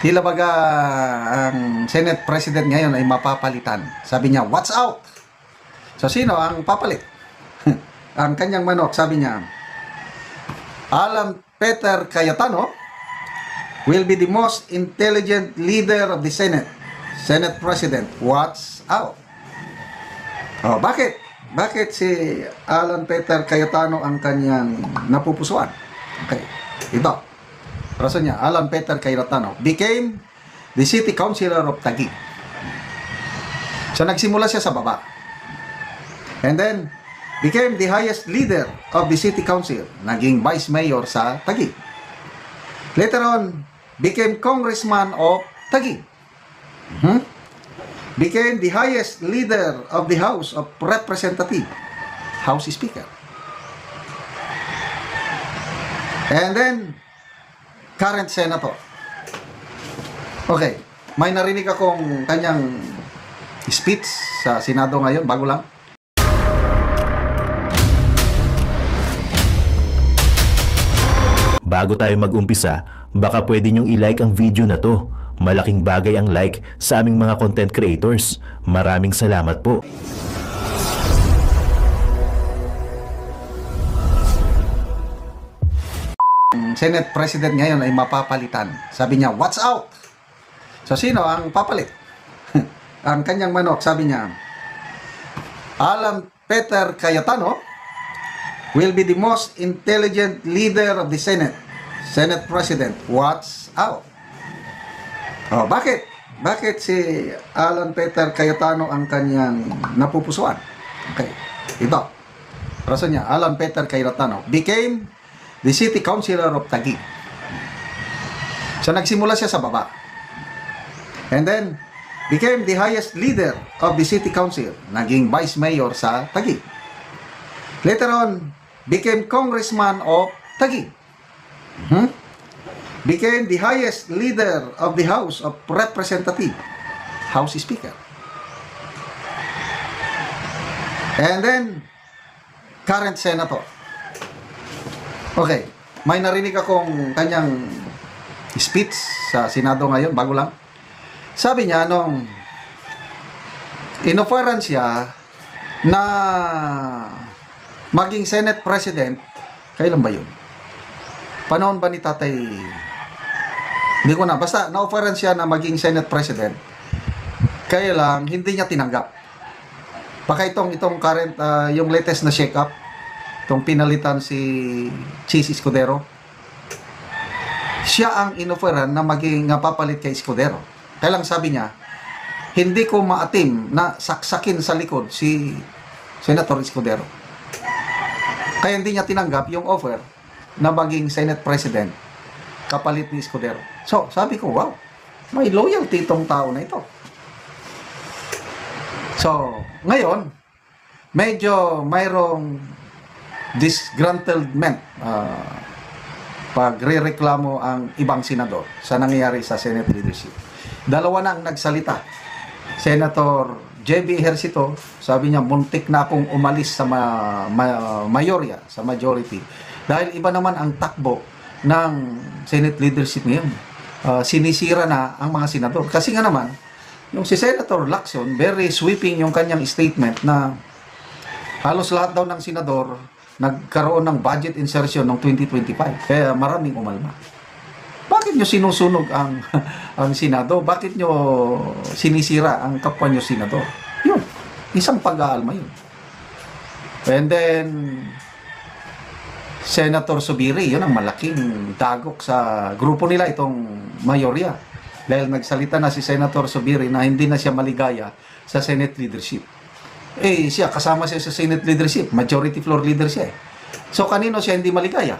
Tila baga ang Senate President ngayon ay mapapalitan. Sabi niya, watch out! So sino ang papalit? Ang kanyang manok, sabi niya, Alan Peter Cayetano will be the most intelligent leader of the Senate. Senate President, watch out! Oh, bakit? Bakit si Alan Peter Cayetano ang kanyang napupusuan? Okay, ito. Rason niya, Alan Peter Cayetano became the city councilor of Taguig. So nagsimula siya sa baba. And then, became the highest leader of the city council. Naging vice mayor sa Taguig. Later on, became congressman of Taguig. Became the highest leader of the House of Representatives. House Speaker. And then, current senator. Okay, may narinig akong kanyang speech sa Senado ngayon, bago lang. Bago tayo mag-umpisa, baka pwede nyong i-like ang video na to. Malaking bagay ang like sa aming mga content creators. Maraming salamat po. Senate President ngayon ay mapapalitan. Sabi niya, watch out! So sino ang papalit? Ang kanyang manok, sabi niya, Alan Peter Cayetano will be the most intelligent leader of the Senate. Senate President, watch out! Oh, bakit? Bakit si Alan Peter Cayetano ang kanyang napupusuan? Okay, ito. Rason niya, Alan Peter Cayetano became the city councilor of Taguig. So nagsimula siya sa baba. And then, became the highest leader of the city council. Naging vice mayor sa Taguig. Later on, became congressman of Taguig. Became the highest leader of the House of Representatives. House Speaker. And then, current senator. Okay, may narinig akong kanyang speech sa Senado ngayon, bago lang. Sabi niya, nung in-offeran siya na maging Senate President, kailan ba yun? Panahon ba ni Tatay? Hindi ko na, basta na-offeran siya na maging Senate President, kaya lang, hindi niya tinanggap. Baka itong current, yung latest na shake-up, itong pinalitan si Chis Escudero, siya ang inoferan na maging papalit kay Escudero. Kaya lang sabi niya, hindi ko maatim na saksakin sa likod si Senator Escudero. Kaya hindi niya tinanggap yung offer na maging Senate President kapalit ni Escudero. So, sabi ko, wow, may loyalty itong tao na ito. So, ngayon, medyo mayroong disgruntlement pagre-reklamo ang ibang senador sa nangyayari sa Senate leadership. Dalawa na ang nagsalita. Senator J.B. Ejercito, sabi niya, muntik na akong umalis sa mayorya, sa majority. Dahil iba naman ang takbo ng Senate leadership ngayon. Sinisira na ang mga senador. Kasi nga naman, yung si Senator Lacson, very sweeping yung kanyang statement na halos lahat daw ng senador nagkaroon ng budget insertion noong 2025. Kaya maraming umalma. Bakit nyo sinusunog ang Senado? Bakit nyo sinisira ang kapwa nyo senador? Yun. Isang pag-aalma yun. And then, Senator Zubiri, yun ang malaking dagok sa grupo nila, itong mayorya. Dahil nagsalita na si Senator Zubiri na hindi na siya maligaya sa Senate leadership. Eh, siya, kasama siya sa Senate leadership. Majority floor leader siya eh. So, kanino siya hindi maligaya?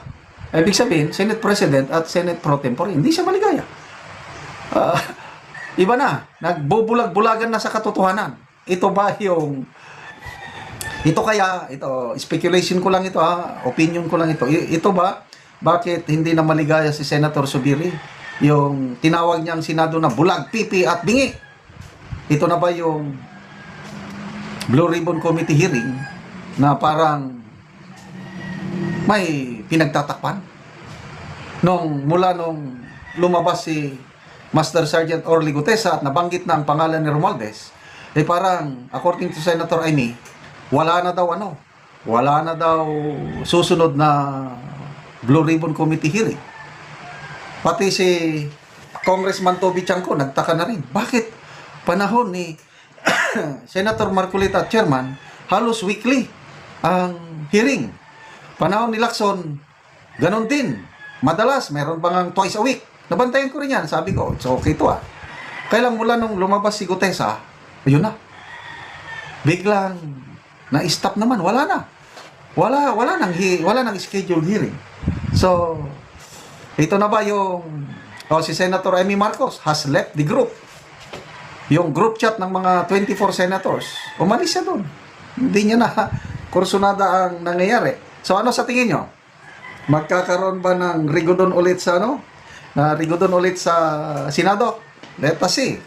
Ibig sabihin, Senate President at Senate Pro Tempore, hindi siya maligaya. Iba na. Nagbubulag-bulagan na sa katotohanan. Ito ba yung... Ito kaya, ito, speculation ko lang ito ha, opinion ko lang ito. Ito ba, bakit hindi na maligaya si Senator Zubiri? Yung tinawag niyang Senado na bulag, pipi at bingi. Ito na ba yung Blue Ribbon Committee hearing na parang may pinagtatakpan mula nung lumabas si Master Sergeant Orly Gutesa at nabanggit na ang pangalan ni Romualdez, parang according to Senator Amy, wala na daw susunod na Blue Ribbon Committee hearing. Pati si Congressman Toby Chanco nagtaka na rin. Bakit panahon ni Senator Marcolita Chairman, halos weekly ang hearing. Panahon ni Lacson, ganon din. Madalas, meron bang twice a week. Nabantayan ko rin yan. Sabi ko, it's okay to Kailang mula nung lumabas si Gutesa, ayun na. Biglang na-stop naman. Wala na. Wala nang scheduled hearing. So, ito na ba yung si Senator Amy Marcos has left the group. Yung group chat ng mga 24 senators, umalis siya doon. Hindi niya na kursunada ang nangyayari. So ano sa tingin nyo? Magkakaroon ba ng rigodon ulit sa rigodon ulit sa Senado? Let us see.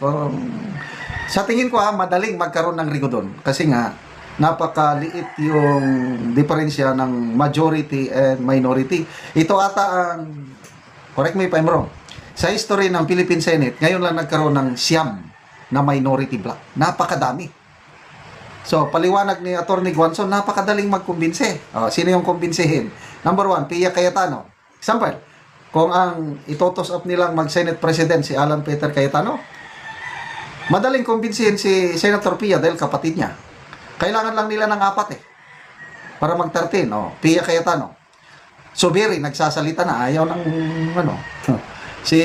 Sa tingin ko madaling magkaroon ng rigodon. Kasi nga, napakaliit yung diferensya ng majority and minority. Ito ata ang, correct me if I'm wrong, sa history ng Philippine Senate, ngayon lang nagkaroon ng siyam na minority block. Napakadami. So, paliwanag ni Atty. Guanzon, napakadaling magkumbinse. Sino yung kumbinsihin? Number 1, Pia Cayetano. Example, kung ang itotos up nilang mag-Senate President si Alan Peter Cayetano, madaling kumbinsihin si Senator Pia dahil kapatid niya. Kailangan lang nila ng 4 para mag-13. Pia Cayetano. Subiri, nagsasalita na. Ayaw ng si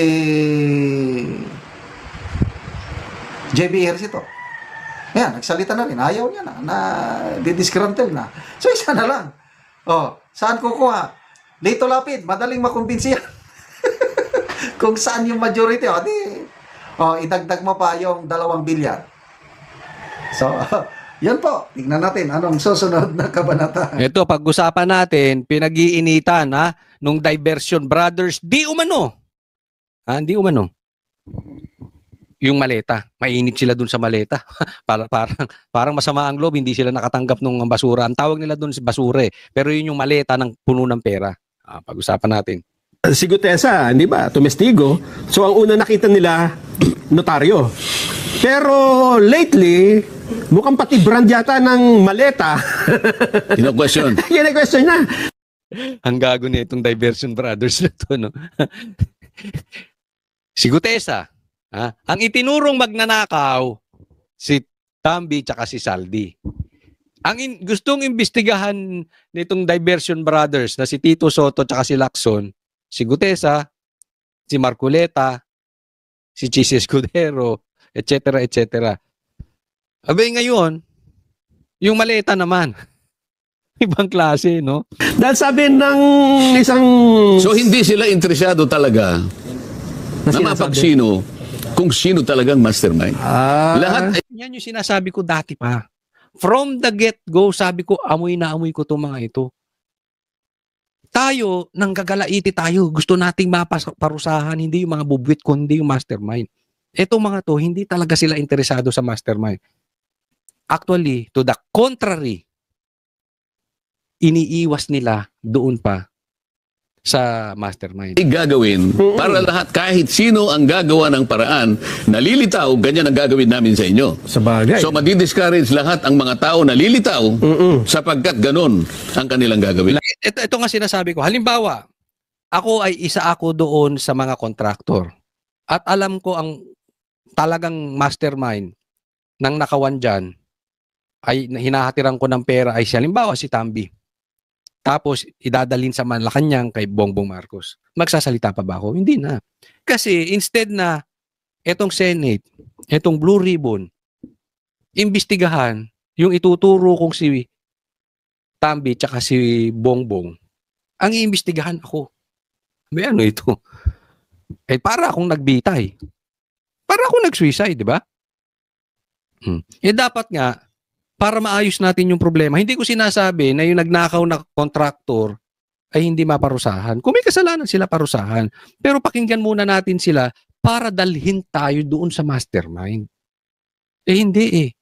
JB Ejercito. Ayan, nagsalita na rin. Ayaw niya na didisgruntle na. So, isa na lang. Saan kukuha? Lito Lapid, madaling makumbinsi yan. Kung saan yung majority, idagdag mo pa yung 2 bilyan. So, yan po. Tignan natin anong susunod na kabanata. Ito, pag-usapan natin, pinag-iinitan nung Diversion Brothers, di umano. Di umano. Yung maleta. Mainit sila dun sa maleta. parang masama ang loob, hindi sila nakatanggap ng basura. Ang tawag nila dun si basura Pero yun yung maleta ng puno ng pera. Pag-usapan natin. Si Gutesa, di ba, tumestigo. So ang una nakita nila, notaryo. Pero lately, mukhang pati brand yata ng maleta. Kino-question. Kino-question na. Ang gago na itong Diversion Brothers na to, no? Si Gutesa, ang itinurong magnanakaw, si Tambi tsaka si Saldi. Ang gustong imbestigahan nitong Diversion Brothers na si Tito Soto tsaka si Lacson, si Gutesa, si Marcoleta, si Chis Escudero, etc. etc. Abay ngayon, yung maleta naman. Ibang klase, no? Dahil sabi ng isang... So hindi sila interesado talaga na mapagsino kung sino talagang mastermind. Lahat ay Yan yung sinasabi ko dati pa. From the get-go, sabi ko, amoy na amoy ko itong mga ito. Tayo, nanggagalaiti tayo. Gusto nating maparusahan, hindi yung mga bubwit, kundi yung mastermind. Etong mga to, hindi talaga sila interesado sa mastermind. Actually, to the contrary, iniiwas nila doon pa sa mastermind. gagawin para lahat kahit sino ang gagawa ng paraan, nalilitaw, ganyan ang gagawin namin sa inyo. Sa bagay. So madidiscourage lahat ang mga tao nalilitaw sapagkat ganun ang kanilang gagawin. Ito nga sinasabi ko. Halimbawa, isa ako doon sa mga kontraktor. At alam ko ang talagang mastermind ng nakawan dyan ay hinahatiran ko ng pera ay halimbawa si Tambi. Tapos idadalin sa Malacanang kay Bongbong Marcos. Magsasalita pa ba ako? Hindi na. Kasi instead na etong Senate, etong Blue Ribbon, imbestigahan yung ituturo kong si Tambi tsaka si Bongbong, ang iimbestigahan ako. May ano ito? Para akong nagbitay. Para akong nag-suicide, di ba? Dapat nga, para maayos natin yung problema, hindi ko sinasabi na yung nagnakaw na kontraktor ay hindi maparusahan. Kung may kasalanan sila, parusahan. Pero pakinggan muna natin sila para dalhin tayo doon sa mastermind. Hindi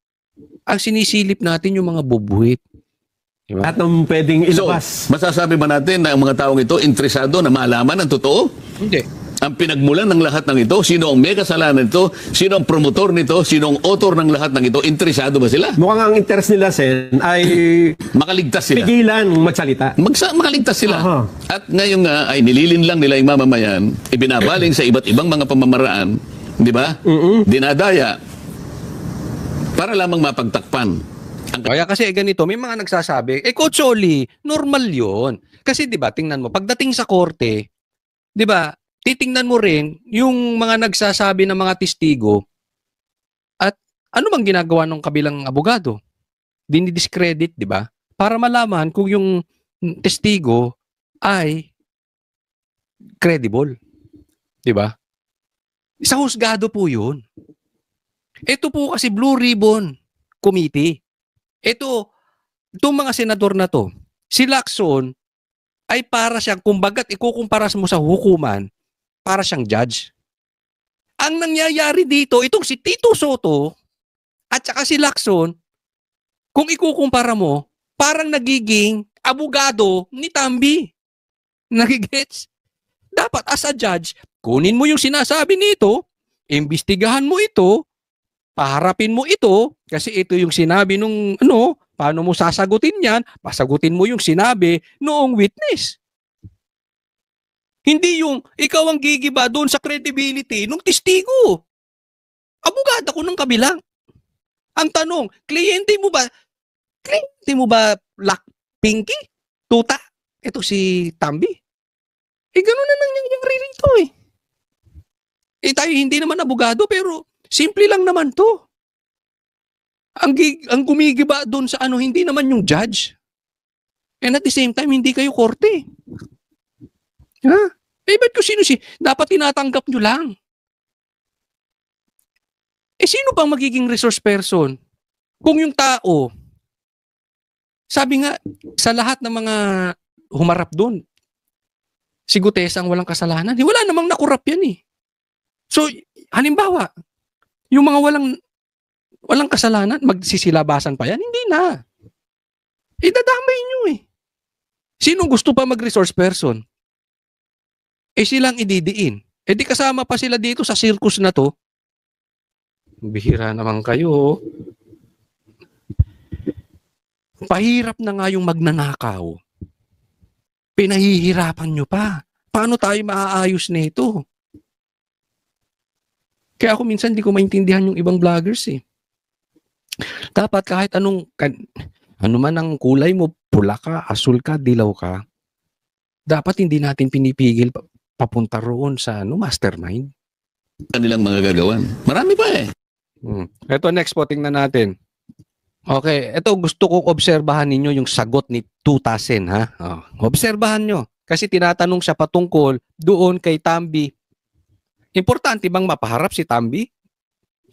Ang sinisilip natin yung mga bubuhit. Diba? At ang pwedeng So, ilabas. masasabi ba natin na ang mga taong ito interesado na malaman ang totoo? Hindi. Ang pinagmulan ng lahat ng ito, sino ang may kasalanan nito, sino ang promotor nito, sino ang author ng lahat ng ito, interesado ba sila? Mukhang ang interest nila, Sen, ay Makaligtas sila. pigilan magsalita. Makaligtas sila. Aha. At ngayon nga ay nililin lang nila yung mamamayan, ibinabaling sa iba't ibang mga pamamaraan, di ba? Dinadaya para lamang mapagtakpan. Kaya kasi ganito, may mga nagsasabi, Coach Oli, normal yun. Kasi 'di ba, tingnan mo, pagdating sa korte, 'di ba, titingnan mo rin yung mga nagsasabi ng mga testigo at ano bang ginagawa ng kabilang abogado? Dinidiscredit, 'di ba? Para malaman kung yung testigo ay credible. 'Di ba? Sa husgado po 'yun. Ito po kasi Blue Ribbon Committee. Itong mga senador na to, si Lacson ay para siyang, kumbagat ikukumpara mo sa hukuman, para siyang judge. Ang nangyayari dito, itong si Tito Soto at saka si Lacson, kung ikukumpara mo, parang nagiging abogado ni Tambi. Nagigets? Dapat as a judge, kunin mo yung sinasabi nito, imbestigahan mo ito, paharapin mo ito, kasi ito yung sinabi nung paano mo sasagutin yan, pasagutin mo yung sinabi noong witness. Hindi yung ikaw ang gigiba doon sa credibility ng testigo. Abogado ko ng kabilang. Ang tanong, kliyente mo ba Black Pinky? Tuta? Ito si Tambi. Ganun na nangyayari rito eh. Tayo hindi naman abogado pero simple lang naman to. Ang gumigiba doon sa hindi naman yung judge. And at the same time, hindi kayo korte. Ha? Ba't ko dapat tinatanggap nyo lang. Sino pang magiging resource person? Kung yung tao, sabi nga, sa lahat ng mga humarap doon, si Gutesa ang walang kasalanan. Wala namang nakurap yan eh. So, halimbawa, yung mga walang kasalanan, magsisilabasan pa yan? Hindi na. Idadamay nyo eh. Sino gusto pa mag-resource person? Silang ididiin. Di kasama pa sila dito sa circus na to. Bihira naman kayo. Pahirap na nga yung magnanakaw. Pinahihirapan nyo pa. Paano tayo maaayos nito? Kaya ako minsan di ko maintindihan yung ibang vloggers eh. Dapat kahit ano man ang kulay mo, pula ka, asul ka, dilaw ka, dapat hindi natin pinipigil papunta roon sa mastermind. Kanilang mga gagawan. Marami pa eh. Ito next po, tingnan natin. Okay, ito gusto kong obserbahan ninyo yung sagot ni Tutasen ha. Obserbahan nyo. Kasi tinatanong siya patungkol doon kay Tambi. Importante bang mapaharap si Tambi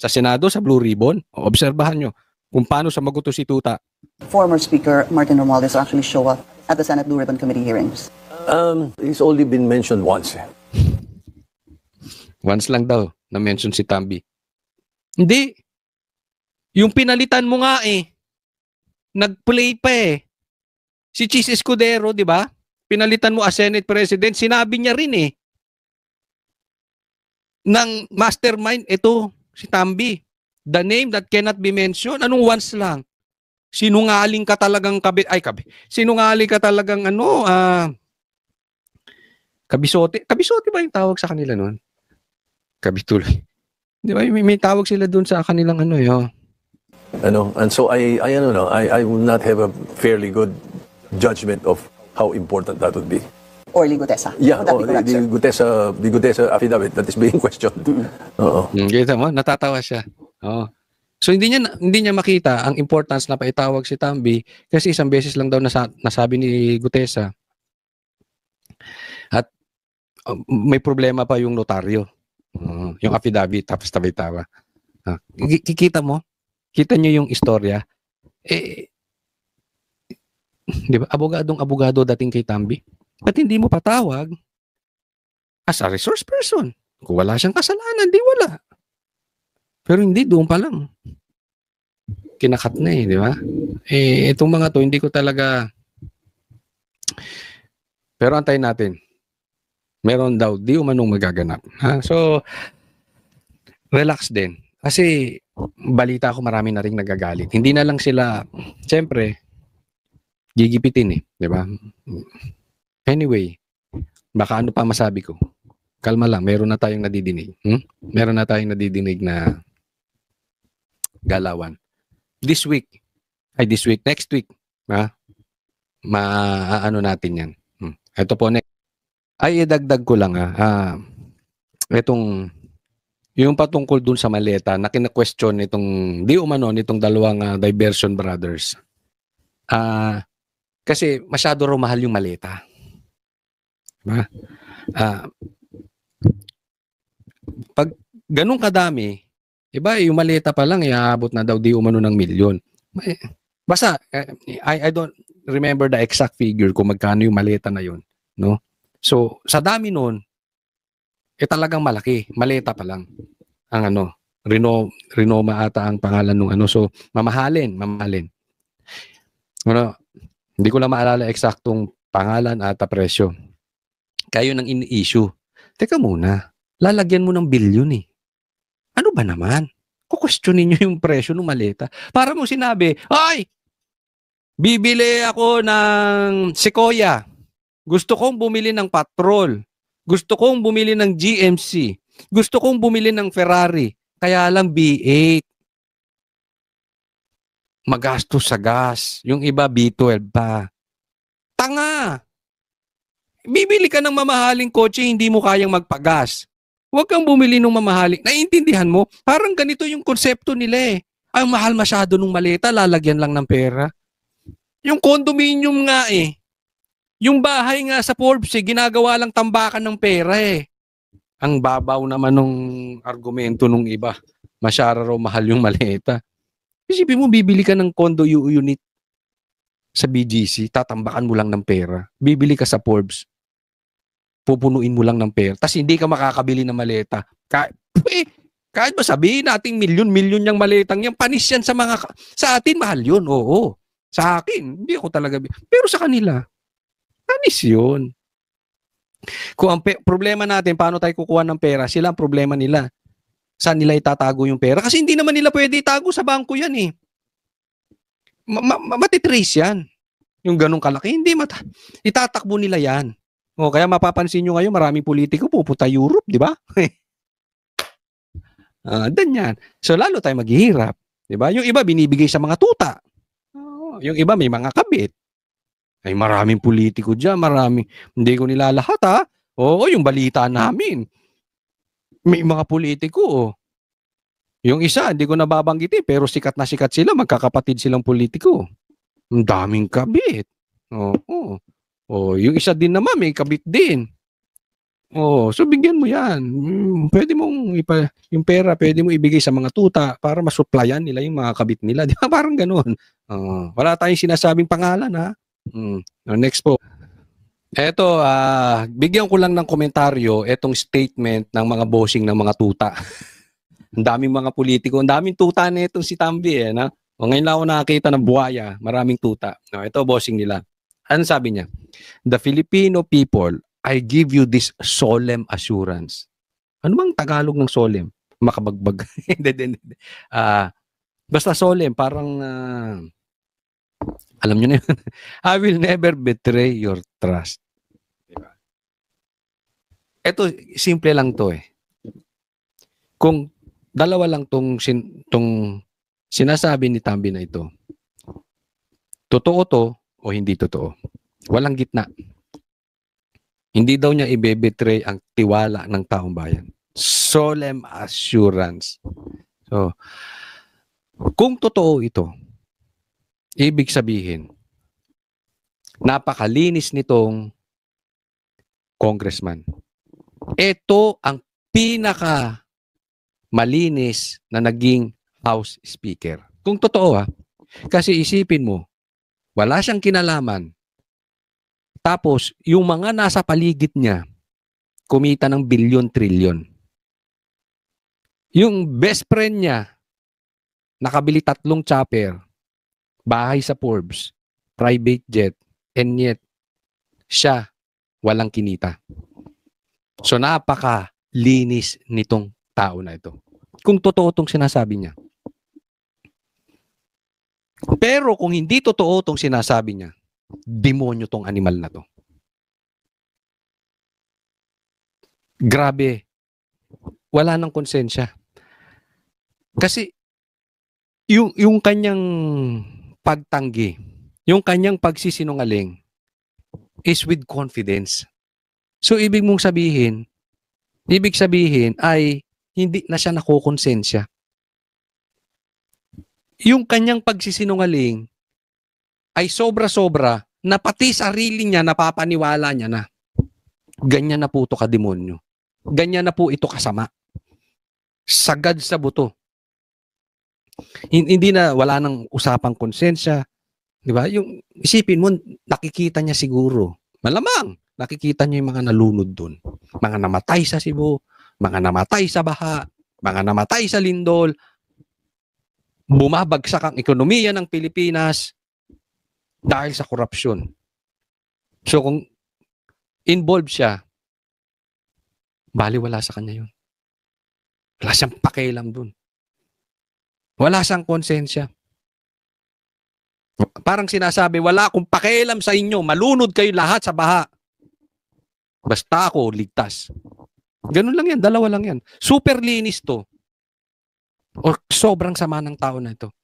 sa Senado, sa Blue Ribbon? Obserbahan nyo kung paano sumagot si Tuta. Former Speaker Martin Romualdez actually show up at the Senate Blue Ribbon Committee hearings? He's only been mentioned once. Once lang daw na-mention si Tambi. Hindi. Yung pinalitan mo nga nag-play pa Si Chis Escudero, di ba? Pinalitan mo as Senate President, sinabi niya rin ng mastermind, ito, si Tambi. The name that cannot be mentioned, anong once lang? Sinungaling ka talagang sinungaling ka talagang kabisote. Kabisote ba yung tawag sa kanila noon? Kabituloy. Di ba? May tawag sila doon sa kanilang And so I don't know, I will not have a fairly good judgment of how important that would be. Or Ligutesa? Yeah, Would that be correct, sir? the Gutesa affidavit that is being questioned. Oo. Kita mo, natatawa siya. Oo. So hindi niya makita ang importance na paitawag si Tambi kasi isang beses lang daw nasabi ni Gutesa. At may problema pa yung notaryo. Yung affidavit tapos tabi-tawa. Kikita mo? Kita niyo yung istorya. Di ba? Abogado dating kay Tambi. Ba't hindi mo patawag as a resource person? Kung wala siyang kasalanan, di wala. Pero hindi, doon pa lang. Kinakat na di ba? Itong mga to, hindi ko talaga... Pero antayin natin. Meron daw di umanong magaganap. Ha? So, relax din. Kasi, balita ko marami na rin nagagalit. Hindi na lang sila, siyempre, gigipitin eh. Di ba? Anyway, baka ano pa masabi ko? Kalma lang, meron na tayong nadidinig. Meron na tayong nadidinig na galawan. This week, next week, ha? Maano natin yan. Ito po, ay idagdag ko lang itong yung patungkol dun sa maleta na kina-question nitong di umano nitong dalawang Diversion Brothers. Kasi masyado raw mahal yung maleta. Diba? Pag ganun kadami, iba yung maleta pa lang iaabot na daw di umano ng milyon. Basta I don't remember the exact figure kung magkano yung maleta na yun, no? So, sa dami nun, talagang malaki. Maleta pa lang. Ang Renoma ata ang pangalan nung So, mamahalin. Hindi ko lang maalala eksaktong pangalan at presyo. Kayo nang in-issue. Teka muna, lalagyan mo ng bilyon eh. Ano ba naman? Kukwestiyonin nyo yung presyo ng maleta. Para mo sinabi, ay! Bibili ako ng Sequoia. Gusto kong bumili ng Patrol. Gusto kong bumili ng GMC. Gusto kong bumili ng Ferrari. Kaya lang B8. Magastos sa gas. Yung iba B12 pa. Tanga! Bibili ka ng mamahaling kotse, hindi mo kayang magpagas. Huwag kang bumili ng mamahaling. Naiintindihan mo? Parang ganito yung konsepto nila eh. Ang mahal masyado ng maleta, lalagyan lang ng pera. Yung condominium nga eh. Yung bahay nga sa Forbes eh, ginagawa lang tambakan ng pera eh. Ang babaw naman nung argumento nung iba. Masyara raw mahal yung maleta. Isipin mo, bibili ka ng condo unit sa BGC, tatambakan mo lang ng pera. Bibili ka sa Forbes, pupunuin mo lang ng pera. Tapos hindi ka makakabili ng maleta. Kahit ba sabihin nating milyon yung maletang yan, panis yan sa atin, mahal yun. Oo. Sa akin, hindi ako talaga. Pero sa kanila, panis yun. Kung ang problema natin, paano tayo kukuha ng pera, sila ang problema nila. Saan nila itatago yung pera? Kasi hindi naman nila pwede itago sa bangko yan eh. Matitrace yan. Yung ganong kalaki, hindi itatakbo nila yan. O kaya mapapansin nyo ngayon, maraming politiko pupunta Europe, di ba? Ganyan. So lalo tayo maghihirap. Di ba? Yung iba binibigay sa mga tuta. Yung iba may mga kabit. Ay maraming politiko dyan, hindi ko nila lahat ha. Oo, yung balita namin. May mga politiko. Yung isa, hindi ko nababanggitin, pero sikat na sikat sila, magkakapatid silang politiko. Ang daming kabit. Oo. Yung isa din naman, may kabit din. So bigyan mo yan. Pwede mong, yung pera, pwede mo ibigay sa mga tuta para masuplayan nila yung mga kabit nila. Di ba? Parang ganun. Wala tayong sinasabing pangalan, ha? Next po. Eto, bigyan ko lang ng komentaryo etong statement ng mga bossing ng mga tuta. Ang daming mga politiko, ang daming tuta na itong si Tambi eh. Na? Ngayon lang ako nakakita ng buhaya, maraming tuta. Ito bossing nila. Ano sabi niya? The Filipino people, I give you this solemn assurance. Ano bang Tagalog ng solemn? Makabagbag. Basta solemn, parang alam nyo na yun. I will never betray your trust. Diba? Ito, simple lang to eh. Kung dalawa lang tong sinasabi ni Tambi na ito, totoo to o hindi totoo. Walang gitna. Hindi daw niya ibebetray ang tiwala ng taong bayan. Solemn assurance. So, kung totoo ito, ibig sabihin, napakalinis nitong congressman. Ito ang pinaka malinis na naging House Speaker. Kung totoo kasi isipin mo, wala siyang kinalaman. Tapos, yung mga nasa paligid niya, kumita ng bilyon-trilyon. Yung best friend niya, nakabili 3 chopper, bahay sa Forbes, private jet, and yet, siya, walang kinita. So napaka-linis nitong tao na ito. Kung totoo itong sinasabi niya. Pero kung hindi totoo itong sinasabi niya, demonyo tong animal na to. Grabe. Wala nang konsensya. Kasi yung kanyang pagtanggi, yung kanyang pagsisinungaling is with confidence. So ibig sabihin ay hindi na siya nakukonsensya. Yung kanyang pagsisinungaling ay sobra-sobra na pati sarili niya napapaniwala niya na. Ganyan na po ito kademonyo. Ganyan na po ito kasama. Sagad sa buto. Hindi na, wala nang usapang konsensya. Di ba? Yung isipin mo, nakikita niya siguro. Malamang, nakikita niya yung mga nalunod doon. Mga namatay sa Cebu, mga namatay sa Baha, mga namatay sa Lindol, bumabagsak ang ekonomiya ng Pilipinas dahil sa korupsyon. So kung involved siya, baliwala sa kanya yun. Wala siyang pakialam dun. Wala siyang konsensya. Parang sinasabi, wala akong pakialam sa inyo, malunod kayo lahat sa baha. Basta ako, ligtas. Ganun lang yan, dalawa lang yan. Super linis to. O sobrang sama ng tao na ito.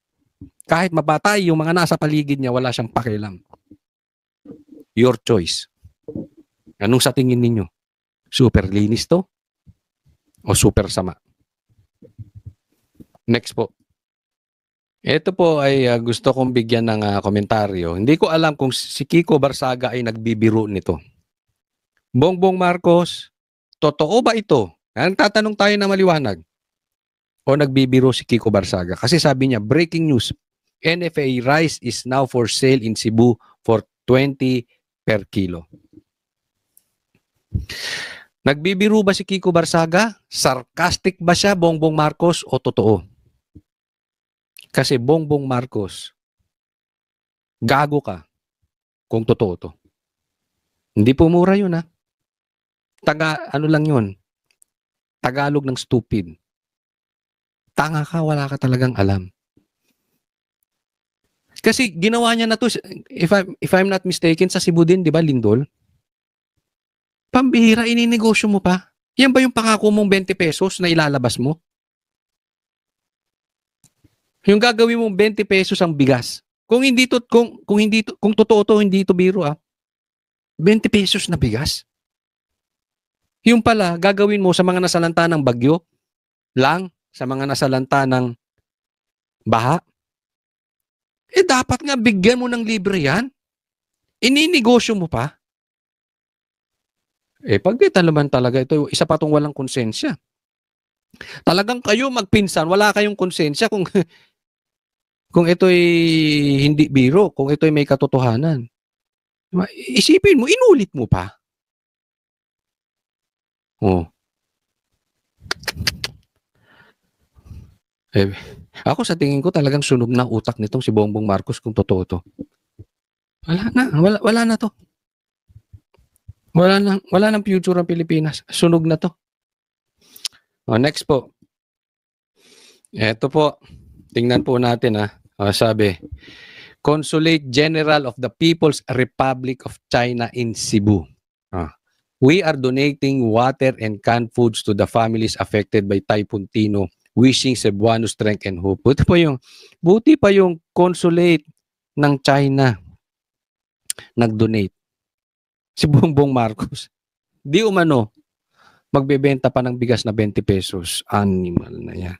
Kahit mabatay, yung mga nasa paligid niya, wala siyang pakialam. Your choice. Anong sa tingin ninyo? Super linis to? O super sama? Next po. Ito po ay gusto kong bigyan ng komentaryo. Hindi ko alam kung si Kiko Barsaga ay nagbibiro nito. Bongbong Marcos, totoo ba ito? Tatanong tayo na maliwanag. O nagbibiro si Kiko Barsaga? Kasi sabi niya, breaking news, NFA rice is now for sale in Cebu for 20 per kilo. Nagbibiro ba si Kiko Barsaga? Sarcastic ba siya, Bongbong Marcos, o totoo? Kasi Bongbong Marcos, gago ka kung totoo to. Hindi po mura yun, ha? Ano lang yun? Tagalog ng stupid. Tanga ka, wala ka talagang alam. Kasi ginawa niya na to, if I'm not mistaken, sa Cebu din, di ba, Lindol? Pambihira, ininegosyo mo pa. Yan ba yung pangako mong 20 pesos na ilalabas mo? Yung gagawin mong 20 pesos ang bigas. Kung totoo to, hindi to biro, 20 pesos na bigas. Yung pala, gagawin mo sa mga nasalanta ng bagyo lang, sa mga nasalanta ng baha. Dapat nga bigyan mo ng libre yan. Ininegosyo mo pa. Pag naman talaga ito, isa pa tong walang konsensya. Talagang kayo magpinsan, wala kayong konsensya kung ito'y hindi biro, kung ito'y may katotohanan. Isipin mo, inulit mo pa. Oh. Ako sa tingin ko talagang sunog na utak nitong si Bongbong Marcos kung totoo to. Wala na to. Wala nang future ang Pilipinas. Sunog na to. Next po. Ito po. Tingnan po natin, sabi, Consulate General of the People's Republic of China in Cebu. We are donating water and canned foods to the families affected by Typhoon Tino, wishing Cebuano strength and hope. Buti pa yung consulate ng China nag-donate. Si Bongbong Marcos. Di umano, magbebenta pa ng bigas na 20 pesos. Animal na yan.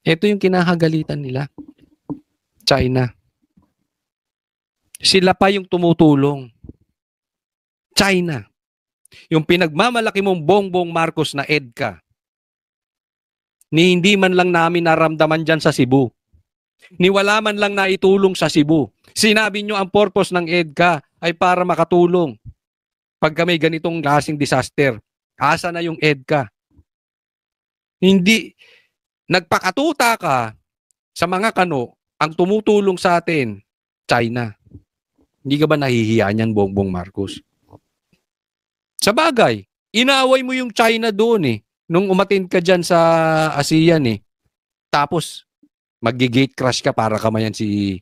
Ito yung kinahagalitan nila. China. Sila pa yung tumutulong. China. Yung pinagmamalaki mong Bongbong Marcos na EDCA. Ni hindi man lang namin naramdaman dyan sa Cebu. Ni wala man lang naitulong sa Cebu. Sinabi nyo ang purpose ng EDCA ay para makatulong. Pagka may ganitong klaseng disaster. Asa na yung EDCA? Hindi. Nagpakatuta ka sa mga kano, ang tumutulong sa atin, China. Hindi ka ba nahihiya niyan, Bongbong Marcos? Sa bagay, Inaway mo yung China doon eh. Nung umattend ka dyan sa ASEAN eh. Tapos, mag-gate crash ka para kamayan si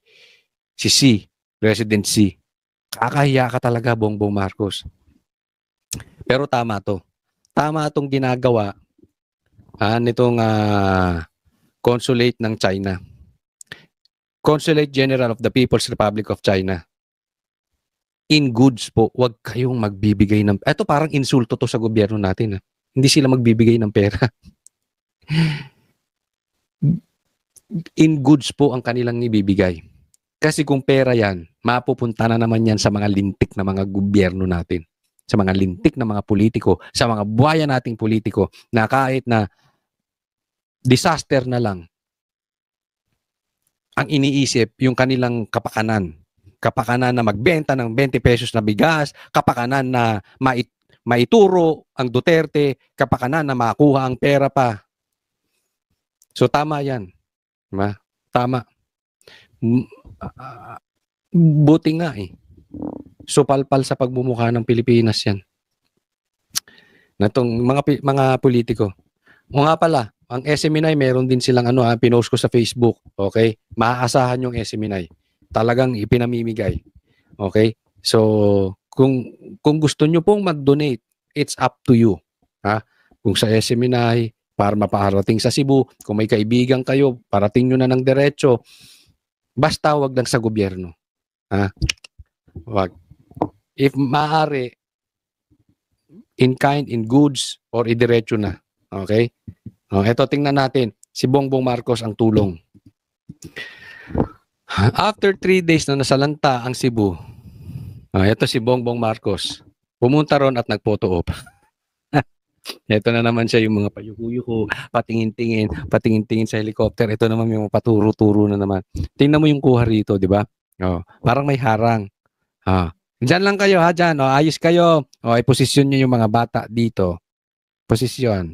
Xi, President Xi. Kakahiya ka talaga, Bongbong Marcos. Pero tama to. Tama itong ginagawa nitong consulate ng China. Consulate General of the People's Republic of China. In goods po, wag kayong magbibigay ng... Ito parang insulto to sa gobyerno natin. Hindi sila magbibigay ng pera. In goods po ang kanilang ibibigay. Kasi kung pera yan, mapupunta na naman yan sa mga lintik na mga gobyerno natin. Sa mga lintik na mga politiko, sa mga buhaya nating politiko na kahit na disaster na lang, ang iniisip yung kanilang kapakanan. Kapakanan na magbenta ng 20 pesos na bigas, kapakanan na maituro ang Duterte, kapakanan na makuha ang pera pa. So tama yan. Diba? Tama. Buti nga eh. Supalpal sa pagmumukha ng Pilipinas yan. Natong mga politiko. O nga pala, ang SMNI meron din silang pinost ko sa Facebook. Okay? Maaasahan yung SMNI. Talagang ipinamimigay. Okay? So, kung gusto nyo pong mag-donate, it's up to you. Ha? Kung sa SMNI, para maparating sa Cebu, kung may kaibigan kayo, parating nyo na ng diretso, basta wag lang sa gobyerno. Ha? Wag. If maaari, in kind, in goods, or idiretso na. Okay? Ito, tingnan natin. Si Bongbong Marcos ang tulong. After 3 days na nasalanta ang Cebu, ito si Bongbong Marcos. Pumunta ron at nagphoto op. Ito na naman siya yung mga payuko-yuko, patingin-tingin sa helicopter. Ito naman yung paturo-turo na naman. Tingnan mo yung kuha rito, di ba? Parang may harang. Diyan lang kayo, ha, dyan. Ayos kayo. Posisyon nyo yung mga bata dito. Posisyon.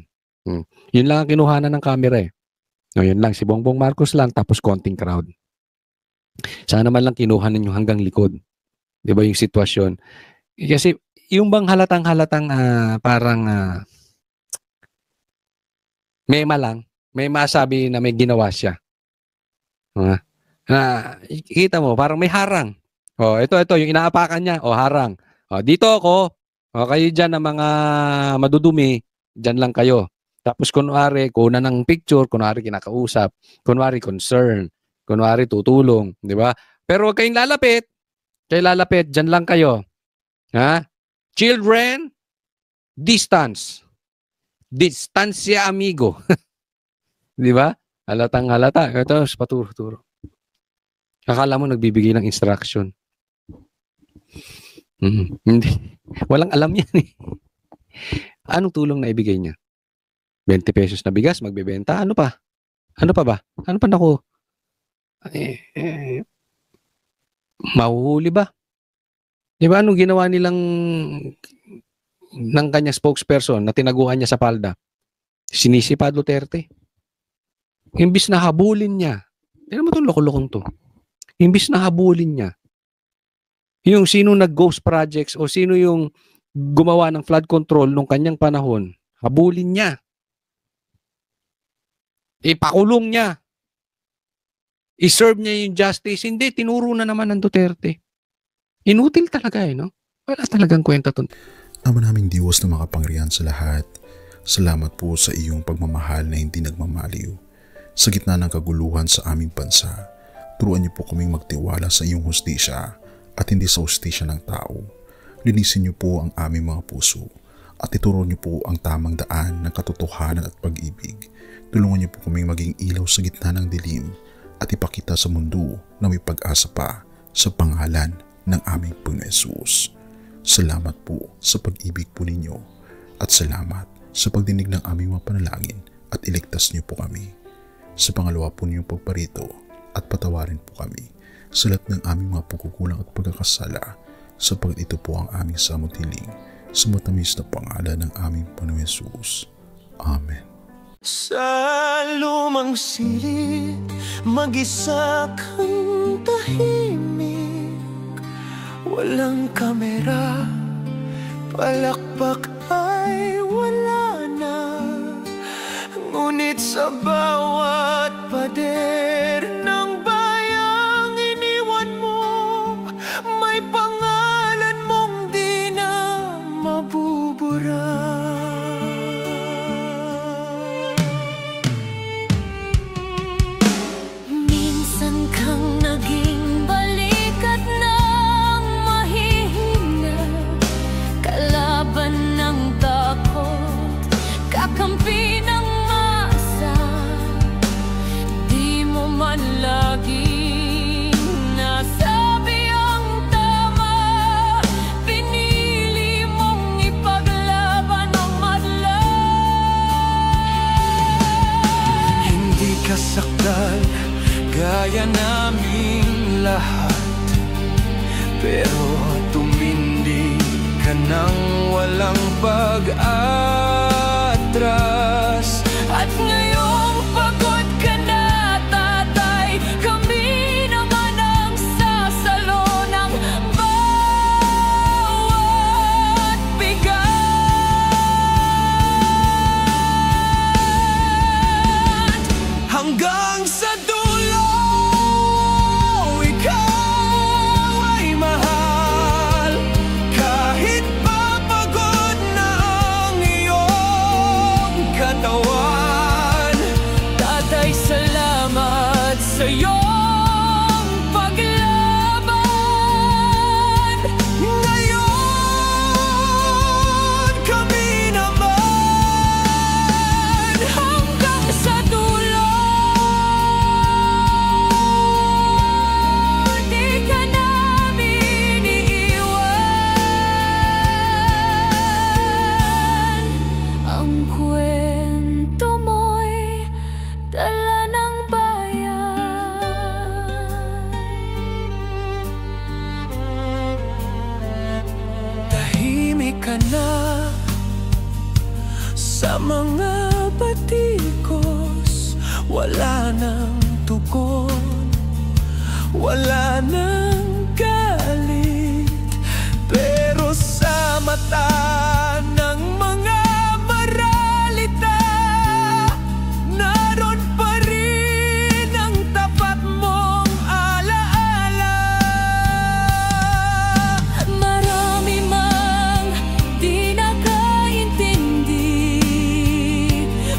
Yun lang ang kinuhanan ng camera eh. Yun lang, si Bongbong Marcos lang, tapos konting crowd. Sana man lang kinuha ninyo hanggang likod. Di ba yung sitwasyon? Kasi yung bang halatang-halatang parang mema lang, may masabi na may ginawa siya. Kita mo, parang may harang. Ito, yung inaapakan niya, harang. Dito ako, kayo dyan na mga madudumi, dyan lang kayo. Tapos kunwari, kuna ng picture, kunwari kinakausap, kunwari concern, kunwari tutulong, di ba? Pero huwag kayong lalapit. Kayo lalapit, dyan lang kayo. Children, distance. Distancia amigo. Di ba? Halatang halata. Ito, paturo-turo. Akala mo nagbibigay ng instruction. Hindi. Walang alam yan eh. Anong tulong na ibigay niya? 20 pesos na bigas, magbebenta. Ano pa? Ano pa ba? Ano pa naku? Mahuhuli ba? Di ba anong ginawa nilang ng kanyang spokesperson na tinaguan niya sa palda? Sinisi pa Duterte. Imbis na habulin niya. Tignan mo itong loko-lokong to. Imbis na habulin niya. Yung sino nag-ghost projects o sino yung gumawa ng flood control nung kanyang panahon, habulin niya. Ipakulong niya. I-serve niya yung justice. Hindi, tinuro na naman ng Duterte. Inutil talaga no? Wala talagang kwenta to. Ama naming Diyos na makapangyarihan sa lahat, salamat po sa iyong pagmamahal na hindi nagmamaliw. Sa gitna ng kaguluhan sa aming bansa, turuan niyo po kaming magtiwala sa iyong hustisya at hindi sa hustisya ng tao. Linisin niyo po ang aming mga puso at ituro niyo po ang tamang daan ng katotohanan at pag-ibig. Tulungan niyo po kaming maging ilaw sa gitna ng dilim at ipakita sa mundo na may pag-asa pa sa pangalan ng aming Panginoon Hesus. Salamat po sa pag-ibig po ninyo at salamat sa pagdinig ng aming mga panalangin at iligtas niyo po kami. Sa pangalawa po niyong pagparito at patawarin po kami sa lahat ng aming mga pagkukulang at pagkakasala sapagkat ito po ang aming samutiling sa matamis na pangalan ng aming Panginoon Hesus. Amen. Sa lumang silid, mag-isa kang tahimik. Walang kamera, palakpak ay Sa bawat pader ng bayang iniwan mo, may pangalan mong di na mabubura. Minsan kang naging balikat ng mahihina, kalaban ng takot, kakampi ng masa. Di mo man laging nasabi ang tama, pinili mong ipaglaban ang madla. Hindi ka saktan gaya naming lahat, pero tumindi ka nang walang pag-atras. At ngayong pagod ka na, tatay, kami naman ang sasalo ng bawat bigat. Hanggang sa dulo, ikaw ay mahal. Kahit papagod na ang iyong katawan. Tatay, salamat sa iyong paglaban. Ngayon, kami naman Hanggang sa dulo, di ka namin iiwan. Ang kwento mo'y dala ng bayan. tahimik ka na sa mga batikos. Wala nang tugon, wala nang galit, pero sa mata ng mga maralita, naroon pa rin ang tapat mong alaala. Marami mang di nakaintindi,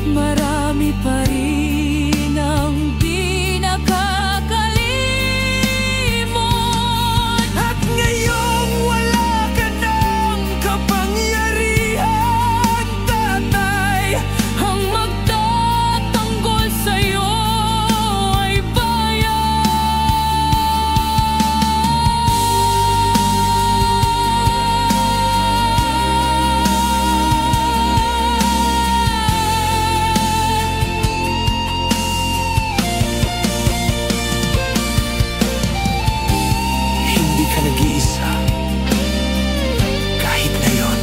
marami pa rin ang di nakakalimot. At ngayong wala ka ng kapangyarihan, tatay, Ang magtatanggol sa'yo ay hindi ka nag-iisa. Kahit ngayon.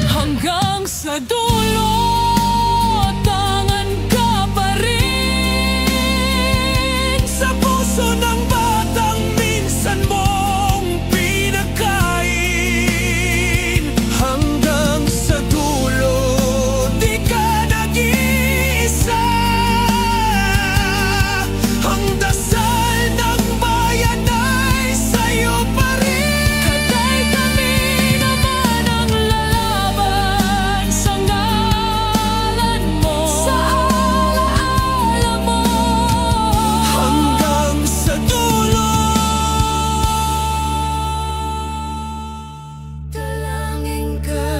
hanggang sa dulo, tangan ka pa rin. Sa puso ng batang minsan mong pinakain. Hanggang sa dulo, di ka nag-iisa. Ang dasal ng bayan ay sa'yo pa rin. Katay, kami naman ang lalaban sa ngalan mo, sa alaala mo. Hanggang sa dulo. Dalangin ka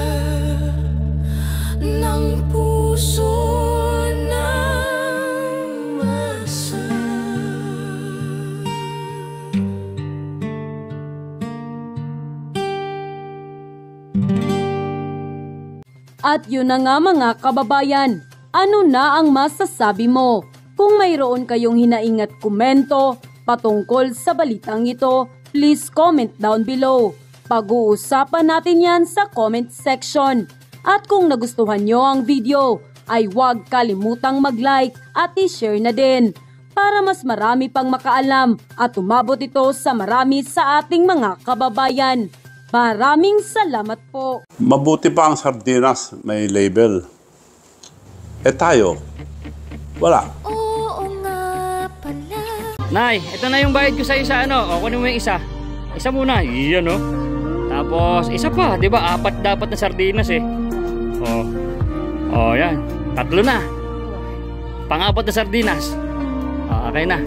ng puso ng masa. At yun na nga mga kababayan, ano na ang masasabi mo? Kung mayroon kayong hinaing at komento patungkol sa balitang ito, please comment down below. Pag-uusapan natin yan sa comment section. At kung nagustuhan nyo ang video, ay huwag kalimutang mag-like at i-share na din para mas marami pang makaalam at umabot ito sa marami sa ating mga kababayan. Maraming salamat po. Mabuti pa ang sardinas, may label. Eh tayo, wala. Oo nga pala. Nay, ito na yung bayad ko sa isa, ano? O, kunin mo yung isa. Isa muna, iyan, no? Tapos, isa pa, di ba? 4 dapat na sardinas, eh. O, yan. 3 na. Pang-4 na sardinas. O, okay na.